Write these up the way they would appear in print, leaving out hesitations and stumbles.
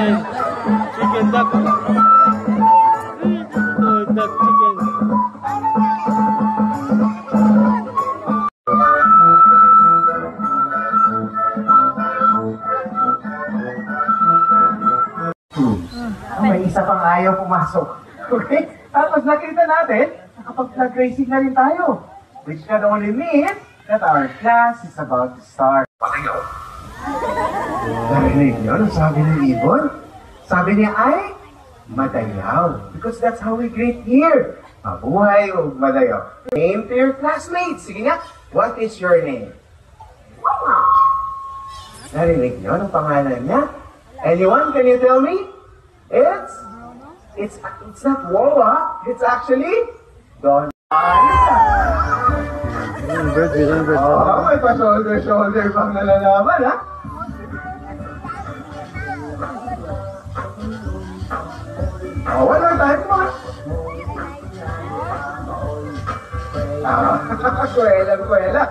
guys. Chicken duck. Duck chicken. May isa pang ayaw pumasok. Okay? Tapos nakita natin, nakapag-flag racing na rin tayo. Which can only mean that our class is about to start. Patayo. Narinig niyo ang sabi ng ibon? Sabi niya ay, madayaw. Because that's how we greet here. Mabuhay o madayaw. Name to your classmates. Sige nga, what is your name? Narinig niyo ang pangalan niya? Anyone, can you tell me? It's not Wawa. It's actually Don. Oh, may pa-shoulder pang nalalaman, ha? Oh, one more time, come on. Kuwela.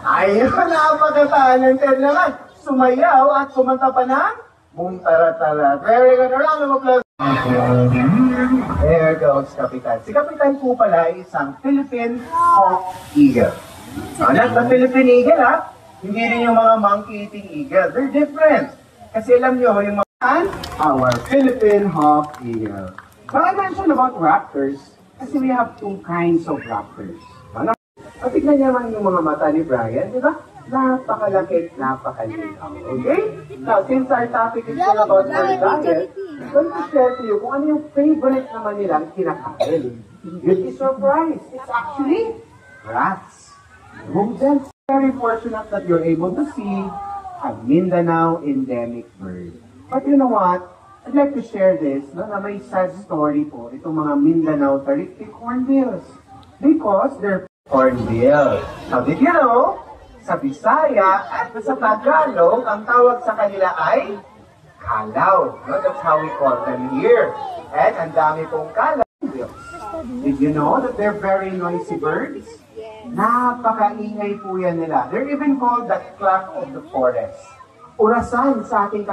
Ayun, napakatalented naman. Sumayaw at kumanta pa ng Boom Taratala. Very good. Round of applause. There goes Kapitan. Si Kapitan po pala ay isang Philippine Hawk Eagle. Not the Philippine Eagle, ha? Hindi rin yung mga monkey-eating eagle. They're different. Kasi alam nyo, yung mga our Philippine Hawk Eagle. But I mentioned about raptors kasi we have two kinds of raptors. Tignan niyo naman yung mga mata ni Brian, di ba? Napakalaki, napakalinaw. Okay? Now, since our topic is all about our diet, I'm going to share to you kung ano yung favorite naman nilang kinakain. You'd be surprised. It's actually rats. Rodents. Very fortunate that you're able to see a Mindanao endemic bird. But you know what? I'd like to share this, no, na may sad story po, itong mga Mindanao Tarictic hornbills. Because they're hornbill. Now, did you know, sa Bisaya at sa Tagalog, ang tawag sa kanila ay kalaw. No? That's how we call them here. And ang dami pong kalaw. Did you know that they're very noisy birds? Napakaingay po yan nila. They're even called the clock of the forest. Urasan sa ating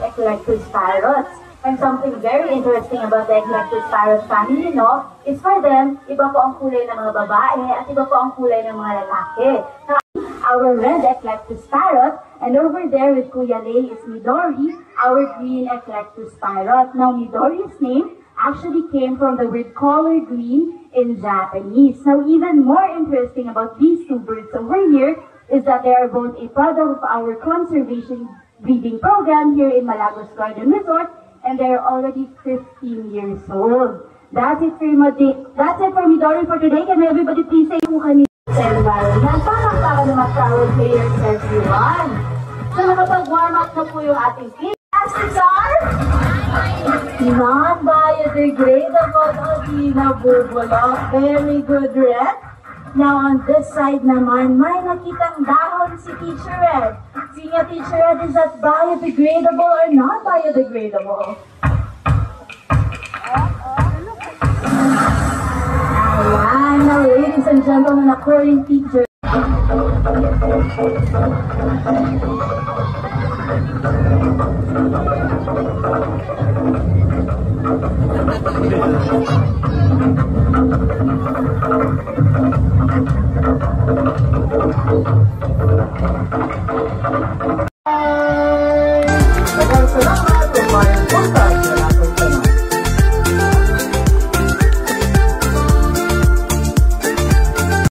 Eclectus parrots. And something very interesting about the Eclectus parrot family, no, is for them, iba po ang kulay ng mga babae at iba po ang kulay ng mga lalaki. Now, our red Eclectus parrot, and over there with Kuya Lei is Midori, our green Eclectus parrot. Now, Midori's name actually came from the word color green in Japanese. Now, even more interesting about these two birds over here is that they are both a product of our conservation breeding program here in Malagos Garden Resort, and they're already 15 years old. That's it for Midori for today. Can everybody please say kung kanina sa environment? Para naman proud players everyone. So nakapag-warm up na po yung ating team. Acids are non-biodegradable. Hindi nabubulok. Very good, Red. Now on this side naman, may nakitang dahon si Teacher Red. Sige, Teacher Red, is that biodegradable or not biodegradable? Ayan, now ladies and gentlemen, according Teacher